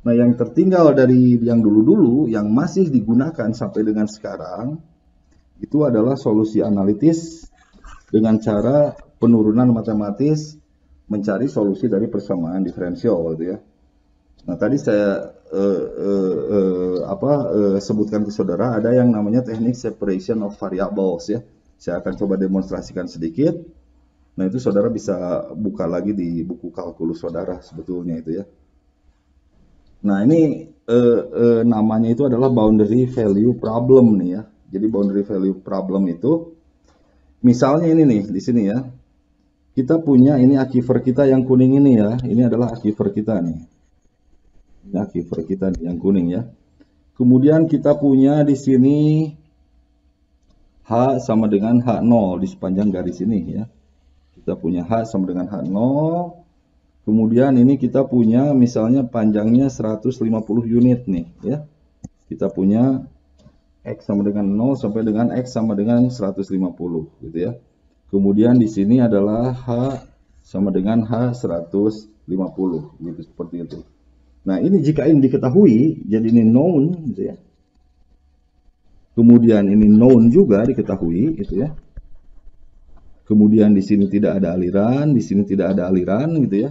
Nah, yang tertinggal dari yang dulu-dulu yang masih digunakan sampai dengan sekarang itu adalah solusi analitis dengan cara penurunan matematis mencari solusi dari persamaan diferensial gitu ya. Nah, tadi saya sebutkan ke saudara ada yang namanya teknik separation of variables ya. Saya akan coba demonstrasikan sedikit. Nah, itu saudara bisa buka lagi di buku kalkulus saudara sebetulnya itu ya. Nah, ini namanya itu adalah boundary value problem nih ya. Jadi boundary value problem itu misalnya ini nih di sini ya. Kita punya ini aquifer kita yang kuning ini ya. Ini adalah aquifer kita nih. Ini aquifer kita nih, yang kuning ya. Kemudian kita punya di sini H sama dengan H0 di sepanjang garis ini ya. Kita punya H sama dengan H0. Kemudian ini kita punya misalnya panjangnya 150 unit nih ya. Kita punya X sama dengan 0 sampai dengan X sama dengan 150 gitu ya. Kemudian di sini adalah H sama dengan H 150 gitu seperti itu. Nah, ini jika ini diketahui jadi ini known gitu ya. Kemudian ini known juga diketahui gitu ya. Kemudian di sini tidak ada aliran, di sini tidak ada aliran gitu ya.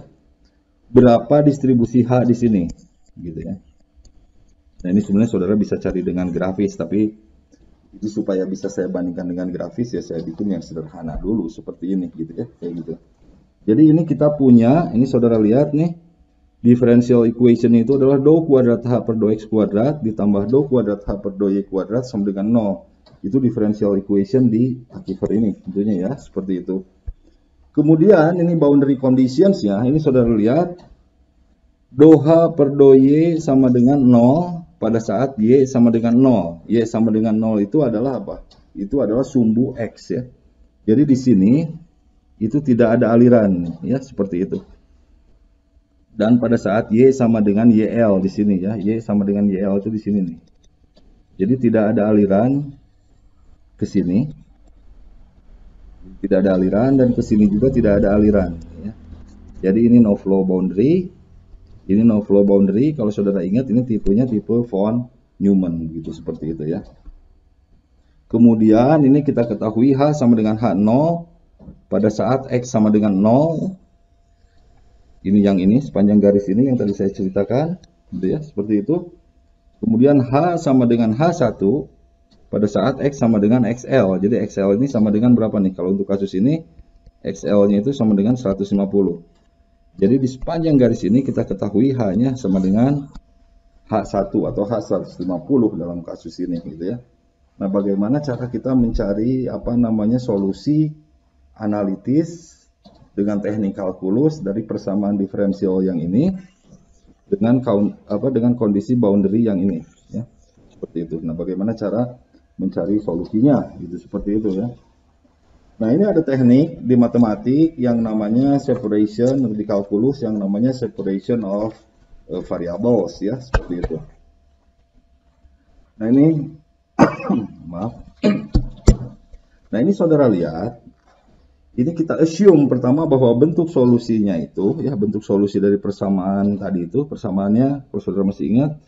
Berapa distribusi H di sini gitu ya. Nah, ini sebenarnya saudara bisa cari dengan grafis, tapi itu supaya bisa saya bandingkan dengan grafis ya saya bikin yang sederhana dulu seperti ini gitu ya, kayak gitu. Jadi ini kita punya, ini saudara lihat nih, differential equation itu adalah do kuadrat H per do X kuadrat ditambah do kuadrat H per do Y kuadrat sama dengan 0. Itu differential equation di aquifer ini tentunya ya, seperti itu. Kemudian ini boundary conditions ya, ini saudara lihat do H per do Y sama dengan 0 pada saat Y sama dengan 0. Y sama dengan 0 itu adalah apa? Itu adalah sumbu X ya. Jadi di sini itu tidak ada aliran ya, seperti itu. Dan pada saat Y sama dengan YL di sini ya, Y sama dengan YL itu di sini nih. Jadi tidak ada aliran ke sini. Tidak ada aliran dan ke sini juga tidak ada aliran ya. Jadi ini no flow boundary. Ini no flow boundary, kalau saudara ingat ini tipenya tipe von Neumann gitu seperti itu ya. Kemudian ini kita ketahui H sama dengan H0 pada saat X sama dengan 0. Ini yang ini sepanjang garis ini yang tadi saya ceritakan gitu ya, seperti itu. Kemudian H sama dengan H1 pada saat X sama dengan XL. Jadi XL ini sama dengan berapa nih? Kalau untuk kasus ini XL-nya itu sama dengan 150. Jadi di sepanjang garis ini kita ketahui H-nya sama dengan H1 atau H150 dalam kasus ini gitu ya. Nah, bagaimana cara kita mencari solusi analitis dengan teknik kalkulus dari persamaan diferensial yang ini dengan kondisi boundary yang ini ya. Seperti itu. Nah, bagaimana cara mencari solusinya gitu seperti itu ya. Nah, ini ada teknik di matematik yang namanya separation, di kalkulus yang namanya separation of variables ya, seperti itu. Nah, ini maaf. Nah, ini saudara lihat, ini kita assume pertama bahwa bentuk solusinya itu ya, bentuk solusi dari persamaan tadi itu, persamaannya kalau saudara masih ingat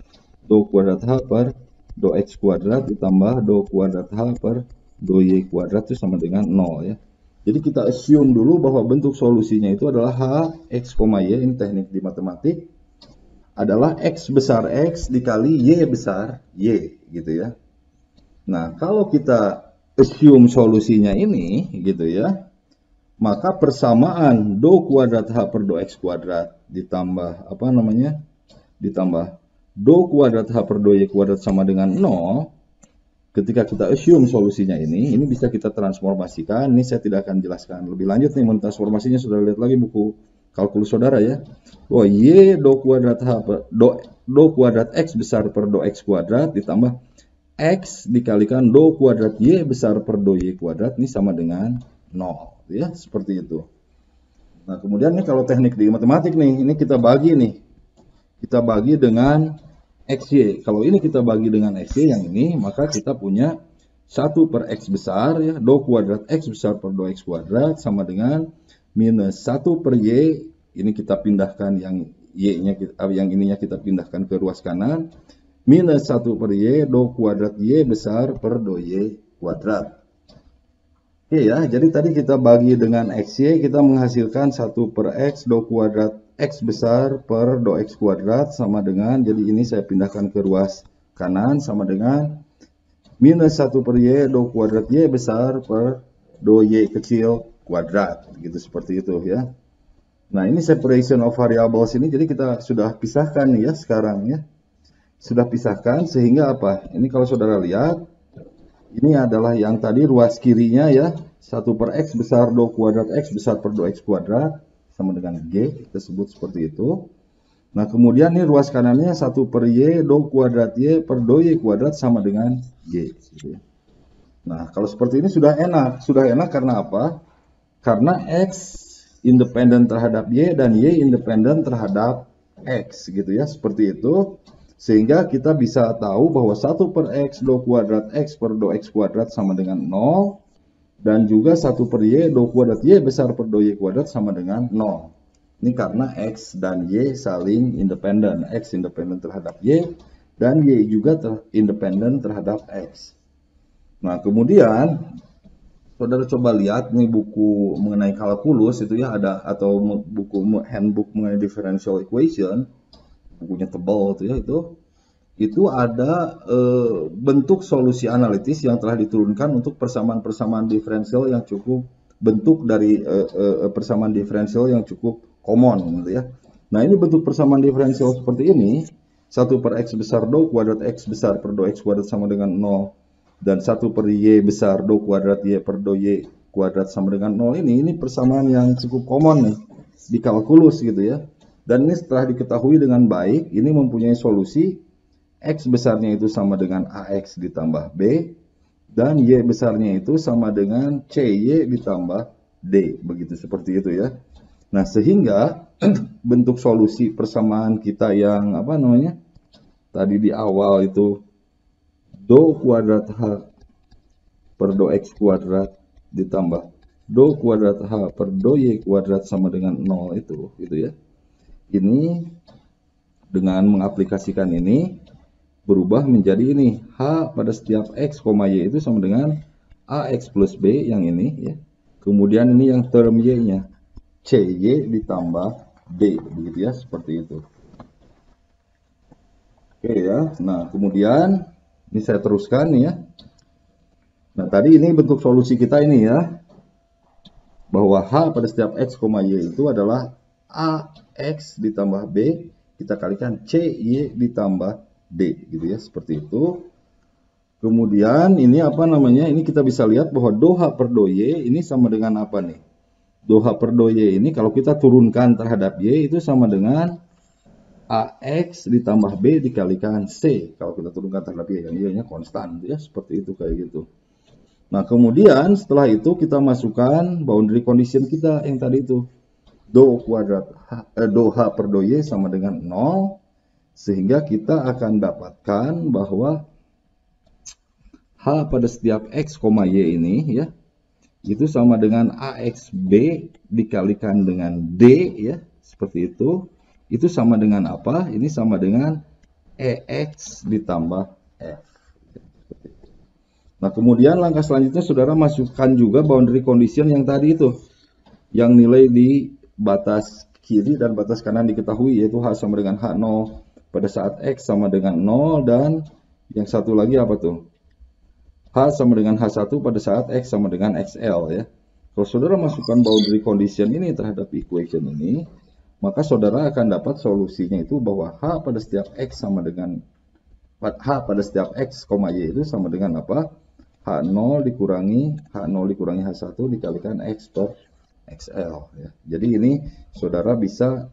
do kuadrat H per do X kuadrat ditambah do kuadrat H per do Y kuadrat itu sama dengan 0 ya. Jadi kita assume dulu bahwa bentuk solusinya itu adalah H, X, Y, ini teknik di matematik, adalah X besar X dikali Y besar Y gitu ya. Nah, kalau kita assume solusinya ini gitu ya, maka persamaan do kuadrat H per do X kuadrat ditambah ditambah do kuadrat H per do Y kuadrat sama dengan 0. Ketika kita assume solusinya ini bisa kita transformasikan. Ini saya tidak akan jelaskan lebih lanjut nih transformasinya, sudah lihat lagi buku kalkulus saudara ya. Oh, Y do kuadrat H per do kuadrat X besar per do X kuadrat ditambah X dikalikan do kuadrat Y besar per do Y kuadrat ini sama dengan 0 ya, seperti itu. Nah, kemudian nih kalau teknik di matematik nih, ini kita bagi nih. Kita bagi dengan XY. Kalau ini kita bagi dengan XY yang ini, maka kita punya 1 per X besar ya, do kuadrat X besar per do X kuadrat sama dengan minus 1 per Y. Ini kita pindahkan yang Y-nya yang ininya kita pindahkan ke ruas kanan, minus 1 per Y do kuadrat Y besar per do Y kuadrat. Oke ya, jadi tadi kita bagi dengan XY, kita menghasilkan 1 per X do kuadrat X besar per do X kuadrat sama dengan, jadi ini saya pindahkan ke ruas kanan sama dengan minus 1 per Y do kuadrat Y besar per do Y kecil kuadrat, gitu seperti itu ya. Nah ini separation of variables ini, jadi kita sudah pisahkan nih ya sekarang ya. Sudah pisahkan sehingga apa? Ini kalau saudara lihat, ini adalah yang tadi ruas kirinya ya, 1 per X besar do kuadrat X besar per do X kuadrat sama dengan G, kita sebut seperti itu. Nah kemudian ini ruas kanannya 1 per Y do kuadrat Y per do Y kuadrat sama dengan G. Nah kalau seperti ini sudah enak karena apa? Karena X independen terhadap Y dan Y independen terhadap X gitu ya, seperti itu. Sehingga kita bisa tahu bahwa 1 per X do kuadrat X per do X kuadrat sama dengan 0. Dan juga 1 per Y do kuadrat Y besar per do Y kuadrat sama dengan 0. Ini karena X dan Y saling independen. X independen terhadap Y dan Y juga independen terhadap X. Nah kemudian saudara coba lihat nih buku mengenai kalkulus itu ya, ada atau buku handbook mengenai differential equation, bukunya tebal itu ya, itu ada bentuk solusi analitis yang telah diturunkan untuk persamaan-persamaan diferensial yang cukup, bentuk dari persamaan diferensial yang cukup common gitu ya. Nah ini bentuk persamaan diferensial seperti ini, 1 per X besar do kuadrat X besar per do X kuadrat sama dengan 0 dan 1 per Y besar do kuadrat Y per do Y kuadrat sama dengan 0, ini persamaan yang cukup common nih di kalkulus gitu ya. Dan ini setelah diketahui dengan baik, ini mempunyai solusi X besarnya itu sama dengan AX ditambah B, dan Y besarnya itu sama dengan CY ditambah D, begitu seperti itu ya. Nah sehingga bentuk solusi persamaan kita yang apa namanya tadi di awal itu do kuadrat H per do X kuadrat ditambah do kuadrat H per do Y kuadrat sama dengan 0 itu gitu ya. Ini dengan mengaplikasikan ini berubah menjadi ini H pada setiap X, Y itu sama dengan AX plus B yang ini ya. Kemudian ini yang term Y-nya CY ditambah D, begitu ya, seperti itu. Oke ya. Nah, kemudian ini saya teruskan nih ya. Nah, tadi ini bentuk solusi kita ini ya. Bahwa H pada setiap X, Y itu adalah AX ditambah B, kita kalikan CY ditambah D gitu ya, seperti itu. Kemudian ini apa namanya, ini kita bisa lihat bahwa do H per do Y ini sama dengan apa nih, do H per do Y ini kalau kita turunkan terhadap Y itu sama dengan AX ditambah B dikalikan C kalau kita turunkan terhadap Y, yang Y-nya konstan ya, seperti itu kayak gitu. Nah kemudian setelah itu kita masukkan boundary condition kita yang tadi itu, do kuadrat do H per do Y sama dengan 0, sehingga kita akan dapatkan bahwa H pada setiap X, Y ini ya, itu sama dengan AXB dikalikan dengan D ya, seperti itu. Itu sama dengan apa? Ini sama dengan EX ditambah F. Nah kemudian langkah selanjutnya saudara masukkan juga boundary condition yang tadi itu, yang nilai di batas kiri dan batas kanan diketahui, yaitu H sama dengan H0 pada saat X sama dengan 0, dan yang satu lagi apa tuh? H sama dengan H1 pada saat X sama dengan XL ya. Kalau saudara masukkan boundary condition ini terhadap equation ini, maka saudara akan dapat solusinya itu bahwa H pada setiap X sama dengan H pada setiap X, Y itu sama dengan apa? H0 dikurangi H1 dikalikan X per XL ya. Jadi ini saudara bisa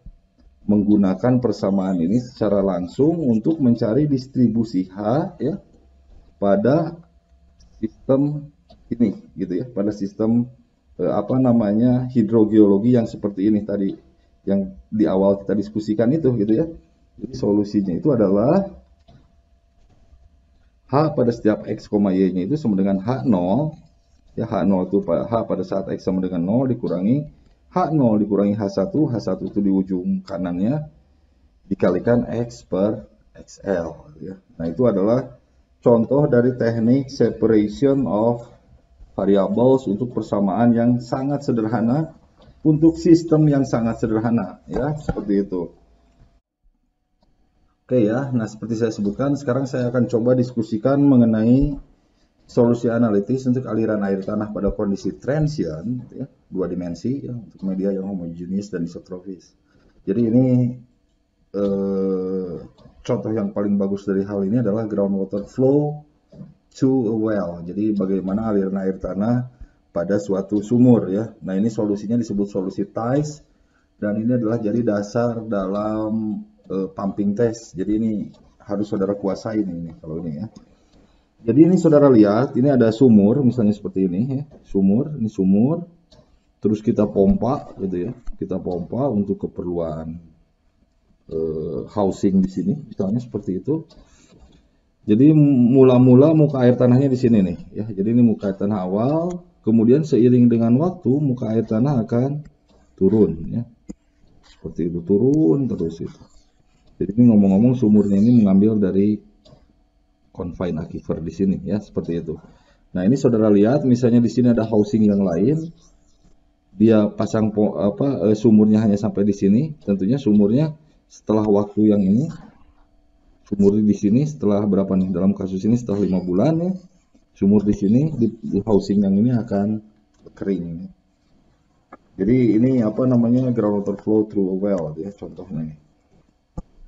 menggunakan persamaan ini secara langsung untuk mencari distribusi H ya pada sistem ini gitu ya, pada sistem apa namanya hidrogeologi yang seperti ini tadi yang di awal kita diskusikan itu gitu ya. Jadi solusinya itu adalah H pada setiap X, Y-nya itu sama dengan H0 ya, H0 itu H pada saat X sama dengan 0 dikurangi H0 dikurangi H1 itu di ujung kanannya dikalikan X per XL ya. Nah, itu adalah contoh dari teknik separation of variables untuk persamaan yang sangat sederhana untuk sistem yang sangat sederhana ya, seperti itu. Oke ya, nah seperti saya sebutkan, sekarang saya akan coba diskusikan mengenai solusi analitis untuk aliran air tanah pada kondisi transient ya, 2 dimensi ya, untuk media yang homogeneous dan isotrofis. Jadi ini contoh yang paling bagus dari hal ini adalah groundwater flow to a well. Jadi bagaimana aliran air tanah pada suatu sumur ya. Nah, ini solusinya disebut solusi TICE dan ini adalah jadi dasar dalam pumping test. Jadi ini harus saudara kuasai ini kalau ini ya. Jadi ini saudara lihat, ini ada sumur misalnya seperti ini ya. Ini sumur. Terus kita pompa gitu ya. Kita pompa untuk keperluan housing di sini, misalnya seperti itu. Jadi mula-mula muka air tanahnya di sini nih, ya. Jadi ini muka air tanah awal, kemudian seiring dengan waktu muka air tanah akan turun, ya. Seperti itu, turun terus itu. Jadi ini ngomong-ngomong sumurnya ini mengambil dari confine aquifer di sini, ya, seperti itu. Nah, ini saudara lihat, misalnya di sini ada housing yang lain, dia pasang sumurnya hanya sampai di sini, tentunya sumurnya setelah waktu yang ini, sumur di sini setelah berapa nih, dalam kasus ini setelah 5 bulan ya, sumur di sini di housing yang ini akan kering. Jadi ini apa namanya, groundwater flow through a well ya, contohnya ini.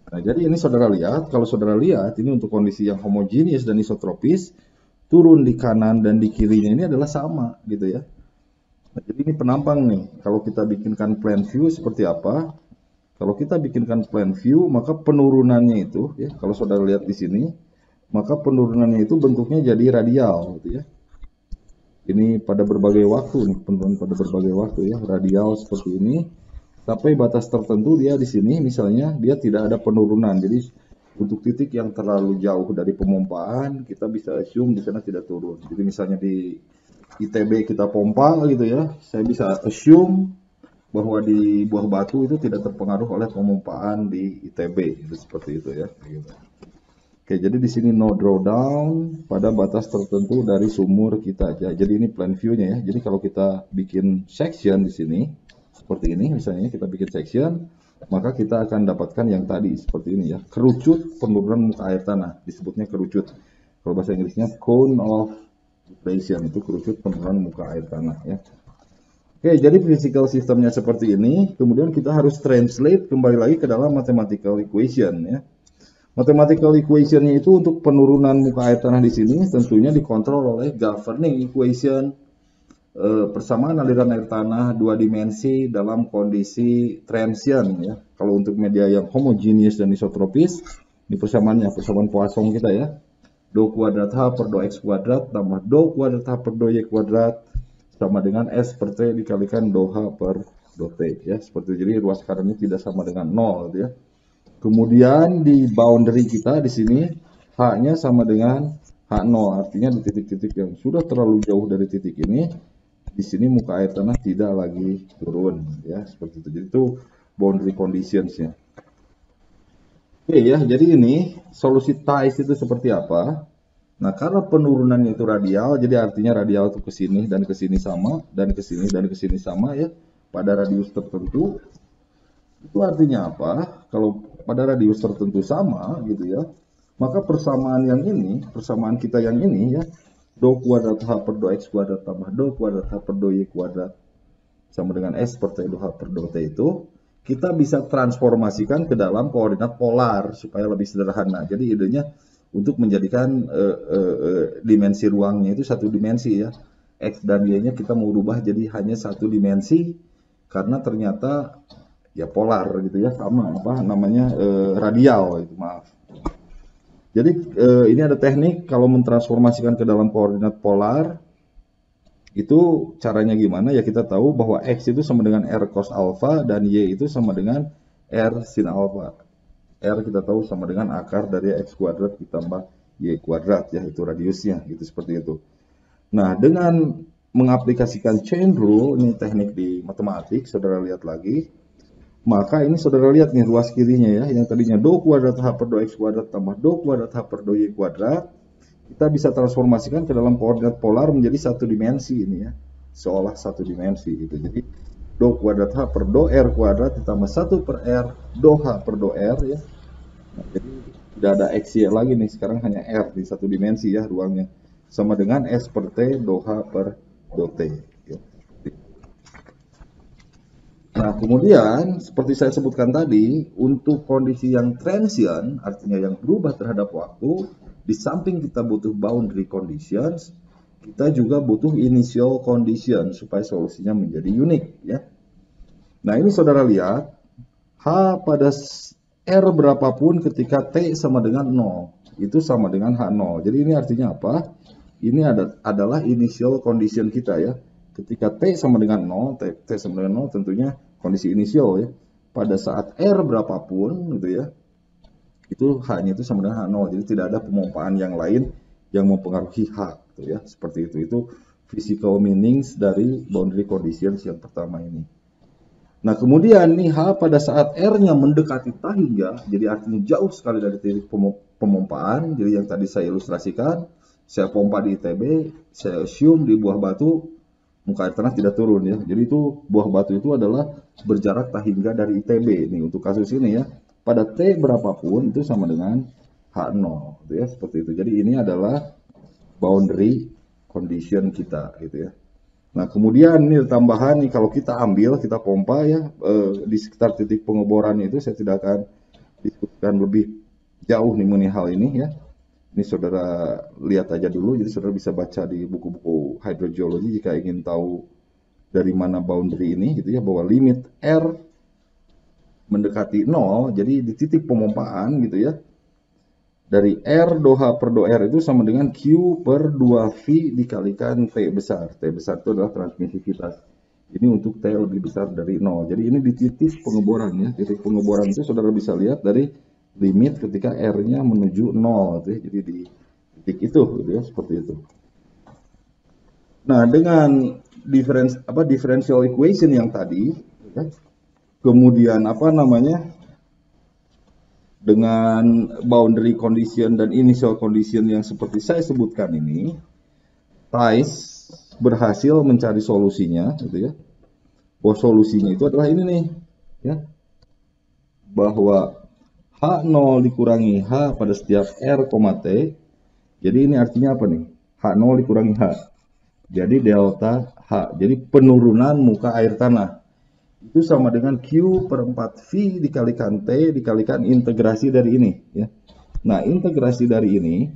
Nah, jadi ini saudara lihat, kalau saudara lihat ini untuk kondisi yang homogeneous dan isotropis, turun di kanan dan di kirinya ini adalah sama gitu ya. Nah, jadi ini penampang nih, kalau kita bikinkan plan view seperti apa? Kalau kita bikinkan plan view, maka penurunannya itu, ya, kalau saudara lihat di sini, maka penurunannya itu bentuknya jadi radial, gitu ya. Ini pada berbagai waktu nih, penurunan pada berbagai waktu ya, radial seperti ini. Sampai batas tertentu dia di sini, misalnya dia tidak ada penurunan. Jadi untuk titik yang terlalu jauh dari pemompaan, kita bisa assume di sana tidak turun. Jadi misalnya di ITB kita pompa gitu ya, saya bisa assume bahwa di Buah Batu itu tidak terpengaruh oleh pemompaan di ITB, itu seperti itu ya. Gitu. Oke, jadi di sini no drawdown pada batas tertentu dari sumur kita aja. Jadi ini plan view-nya ya. Jadi kalau kita bikin section di sini seperti ini, misalnya kita bikin section, maka kita akan dapatkan yang tadi seperti ini ya. Kerucut penurunan muka air tanah, disebutnya kerucut. Kalau bahasa Inggrisnya cone of depletion, itu kerucut penurunan muka air tanah ya. Oke, jadi physical sistemnya seperti ini, kemudian kita harus translate kembali lagi ke dalam mathematical equation ya. Mathematical equation-nya itu untuk penurunan muka air tanah di sini tentunya dikontrol oleh governing equation, persamaan aliran air tanah 2 dimensi dalam kondisi transient ya. Kalau untuk media yang homogeneous dan isotropis, ini persamaannya persamaan Poisson kita ya. Do kuadrat H per do X kuadrat tambah do kuadrat H per do Y kuadrat sama dengan S per T dikalikan do H per do T ya, seperti itu. Jadi ruas karannya tidak sama dengan 0 gitu ya. Kemudian di boundary kita di sini H-nya sama dengan H0, artinya di titik-titik yang sudah terlalu jauh dari titik ini, di sini muka air tanah tidak lagi turun ya, seperti itu. Jadi itu boundary conditions-nya. Oke ya, jadi ini solusi TICE itu seperti apa? Nah, karena penurunannya itu radial, jadi artinya radial itu ke sini dan ke sini sama, dan ke sini dan ke sini sama ya, pada radius tertentu. Itu artinya apa? Kalau pada radius tertentu sama gitu ya, maka persamaan yang ini, persamaan kita yang ini ya, do kuadrat H per do X kuadrat tambah do kuadrat H per do Y kuadrat sama dengan S per T do H per do T itu, kita bisa transformasikan ke dalam koordinat polar supaya lebih sederhana. Jadi idenya untuk menjadikan dimensi ruangnya itu satu dimensi ya. X dan Y-nya kita mau rubah jadi hanya satu dimensi karena ternyata ya polar gitu ya, sama apa namanya radial itu, maaf. Jadi ini ada teknik kalau mentransformasikan ke dalam koordinat polar itu caranya gimana ya, kita tahu bahwa X itu sama dengan R cos alpha dan Y itu sama dengan R sin alpha. R kita tahu sama dengan akar dari X kuadrat ditambah Y kuadrat ya, itu radiusnya gitu, seperti itu. Nah, dengan mengaplikasikan chain rule, ini teknik di matematik, saudara lihat lagi. Maka ini saudara lihat nih ruas kirinya ya, yang tadinya do kuadrat H per do X kuadrat tambah do kuadrat H per do Y kuadrat, kita bisa transformasikan ke dalam koordinat polar menjadi satu dimensi ini ya, seolah satu dimensi gitu. Jadi do kuadrat H per do R kuadrat ditambah 1 per R do H per do R ya. Nah, jadi tidak ada X Y lagi nih, sekarang hanya R di satu dimensi ya ruangnya, sama dengan S per T do H per do T ya. Nah, kemudian seperti saya sebutkan tadi, untuk kondisi yang transient, artinya yang berubah terhadap waktu, di samping kita butuh boundary conditions, kita juga butuh initial condition supaya solusinya menjadi unik ya. Nah, ini saudara lihat, H pada R berapapun ketika T sama dengan 0, itu sama dengan H0. Jadi ini artinya apa? Ini adalah initial condition kita ya. Ketika T sama dengan 0, T sama dengan 0 tentunya kondisi inisial ya. Pada saat R berapapun gitu ya, itu H-nya itu sama dengan H0. Jadi tidak ada pemompaan yang lain yang mempengaruhi H gitu ya. Seperti itu. Itu physical meanings dari boundary conditions yang pertama ini. Nah, kemudian nih H pada saat R-nya mendekati tahingga, jadi artinya jauh sekali dari titik pemompaan. Jadi yang tadi saya ilustrasikan, saya pompa di ITB, saya assume di buah batu muka air tanah tidak turun ya. Jadi itu buah batu itu adalah berjarak tahingga dari ITB ini untuk kasus ini ya. Pada T berapapun itu sama dengan H0 gitu ya, seperti itu. Jadi ini adalah boundary condition kita gitu ya. Nah, kemudian ini tambahan nih, kalau kita ambil, kita pompa ya di sekitar titik pengeboran itu, saya tidak akan diskusikan lebih jauh nih mengenai hal ini ya. Ini saudara lihat aja dulu, jadi saudara bisa baca di buku-buku hydrogeology jika ingin tahu dari mana boundary ini gitu ya, bahwa limit R mendekati 0, jadi di titik pemompaan gitu ya, dari R do H per do R itu sama dengan Q per 2V dikalikan T besar. T besar itu adalah transmisivitas. Ini untuk T lebih besar dari 0. Jadi ini di titik pengeboran ya. Titik pengeboran itu saudara bisa lihat dari limit ketika R-nya menuju 0 gitu ya. Jadi di titik itu gitu ya, seperti itu. Nah, dengan differential equation yang tadi ya, kemudian dengan boundary condition dan initial condition yang seperti saya sebutkan ini, Thais berhasil mencari solusinya gitu ya. Bahwa solusinya itu adalah ini nih ya. Bahwa H0 dikurangi H pada setiap R, T. Jadi ini artinya apa nih? H0 dikurangi H. Jadi delta H. Jadi penurunan muka air tanah. Itu sama dengan Q per 4V dikalikan T dikalikan integrasi dari ini ya. Nah, integrasi dari ini,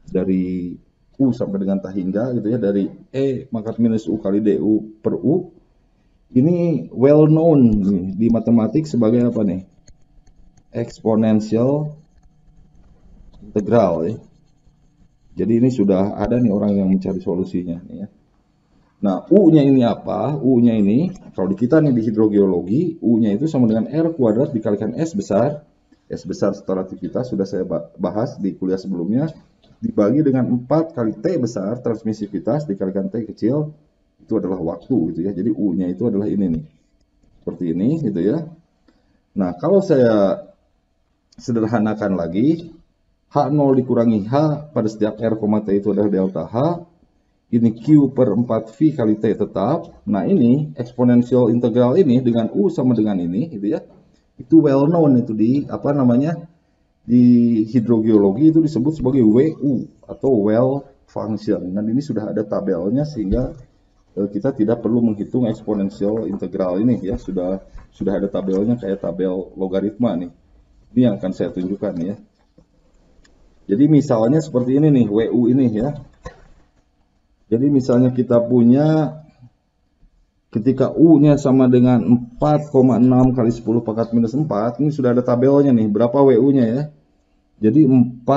dari U sampai dengan tahingga gitu ya, dari E pangkat minus U kali DU per U, ini well known nih, di matematik sebagai apa nih? Exponential integral ya. Jadi ini sudah ada nih orang yang mencari solusinya nih ya. Nah, U-nya ini apa? U-nya ini, kalau di kita nih di hidrogeologi, U-nya itu sama dengan R kuadrat dikalikan S besar. S besar storativitas, sudah saya bahas di kuliah sebelumnya. Dibagi dengan 4 kali T besar, transmisivitas, dikalikan T kecil, itu adalah waktu gitu ya. Jadi U-nya itu adalah ini nih. Seperti ini gitu ya. Nah, kalau saya sederhanakan lagi, H0 dikurangi H pada setiap R, T itu adalah delta H. Ini Q per 4V kali T tetap. Nah, ini exponential integral ini dengan U sama dengan ini gitu ya. Itu well known itu di di hidrogeologi itu disebut sebagai WU atau well function. Dan ini sudah ada tabelnya sehingga kita tidak perlu menghitung exponential integral ini ya. Sudah ada tabelnya kayak tabel logaritma nih. Ini yang akan saya tunjukkan ya. Jadi misalnya seperti ini nih, WU ini ya. Jadi misalnya kita punya ketika U-nya sama dengan 4,6 kali 10 pangkat minus 4, ini sudah ada tabelnya nih, berapa WU-nya ya. Jadi 4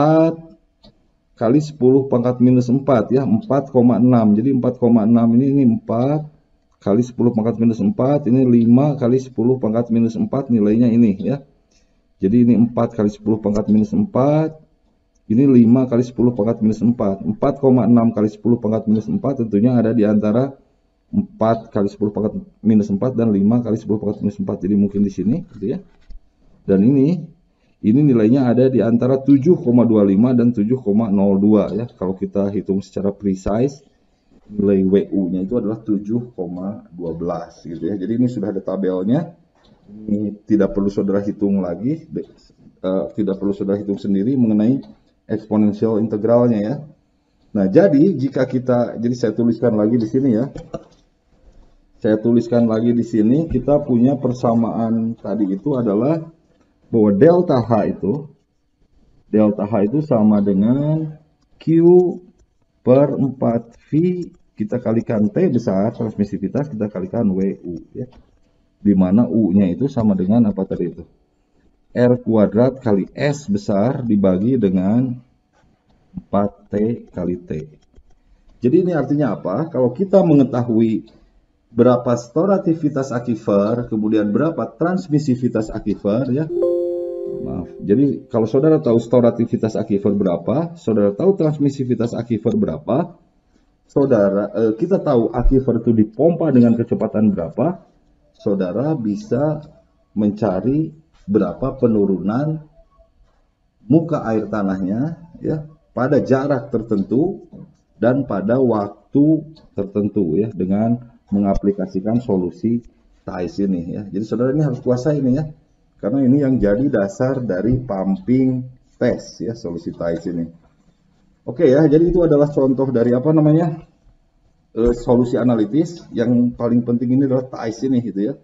kali 10 pangkat minus 4 ya, 4,6. Jadi 4,6 ini 4 kali 10 pangkat minus 4, ini 5 kali 10 pangkat minus 4, nilainya ini ya. Jadi ini 4 kali 10 pangkat minus 4. Ini 5 kali 10 pangkat minus 4. 4,6 kali 10 pangkat minus 4 tentunya ada di antara 4 kali 10 pangkat minus 4 dan 5 kali 10 pangkat minus 4. Jadi mungkin di sini gitu ya. Dan ini nilainya ada di antara 7,25 dan 7,02 ya. Kalau kita hitung secara precise, nilai WU-nya itu adalah 7,12 gitu ya. Jadi ini sudah ada tabelnya. Ini tidak perlu saudara hitung lagi, tidak perlu saudara hitung sendiri mengenai eksponensial integralnya ya. Nah, jadi saya tuliskan lagi di sini ya. Saya tuliskan lagi di sini, kita punya persamaan tadi itu adalah bahwa delta H itu sama dengan Q per 4V kita kalikan T besar, transmisivitas kita kalikan WU ya. Di mana U-nya itu sama dengan apa tadi itu? R kuadrat kali S besar dibagi dengan 4T kali T. Jadi ini artinya apa? Kalau kita mengetahui berapa storativitas aquifer, kemudian berapa transmisivitas aquifer ya. Maaf. Jadi kalau saudara tahu storativitas aquifer berapa, saudara tahu transmisivitas aquifer berapa, kita tahu aquifer itu dipompa dengan kecepatan berapa, saudara bisa mencari berapa penurunan muka air tanahnya ya pada jarak tertentu dan pada waktu tertentu ya dengan mengaplikasikan solusi TAIS ini ya. Jadi saudara ini harus kuasai ini ya. Karena ini yang jadi dasar dari pumping test ya, solusi TAIS ini. Oke ya, jadi itu adalah contoh dari solusi analitis. Yang paling penting ini adalah TAIS ini gitu ya.